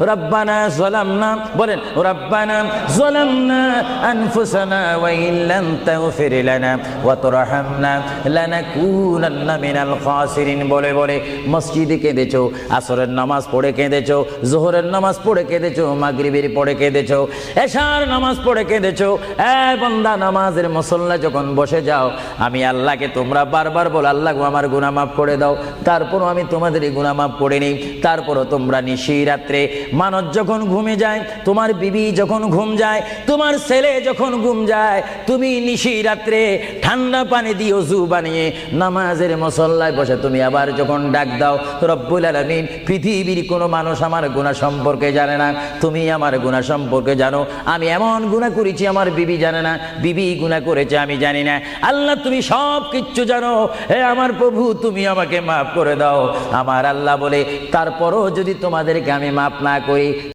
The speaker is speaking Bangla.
রব্বানা যালামনা বলেন রব্বানা যালামনা আনফুসানা ওয়া ইল্লাম তাগফির লানা ওয়া তারহামনা লানাকুনান্না মিনাল খাসিরিন বলে বলে মসজিদে কেঁদেছো, আসরের নামাজ পড়ে কেঁদেছো, যোহরের নামাজ পড়ে কেঁদেছো, মাগরিবের পড়ে কেঁদেছো, এশার নামাজ পড়ে কেঁদেছো। এ বান্দা, নামাজের মুসল্লা যখন বসে যাও, আমি আল্লাহকে তোমরা বারবার বলো, আল্লাহ গো আমার গুনাহ মাফ করে দাও। তারপরও আমি তোমাদের গুনাহ মাফ করে নিই। তারপরও তোমরা নিশি রাত্রে মানুষ যখন ঘুমে যায়, তোমার বিবি যখন ঘুম যায়, তোমার ছেলে যখন ঘুম যায়, তুমি নিশি রাত্রে ঠান্ডা পানি দিয়ে ওযু বানিয়ে নামাজের মুসল্লায় বসে তুমি আবার যখন ডাক দাও, রব্বুল আলামিন, পৃথিবীর কোনো মানুষ আমার গুনাহ সম্পর্কে জানে না, তুমি আমার গুনাহ সম্পর্কে জানো। আমি এমন গুনাহ করেছি আমার বিবি জানে না, বিবি গুনাহ করেছে আমি জানি না। আল্লাহ তুমি সব কিচ্ছু জানো, হে আমার প্রভু তুমি আমাকে মাফ করে দাও। আমার আল্লাহ বলে, তারপরও যদি তোমাদেরকে আমি মাফ না করি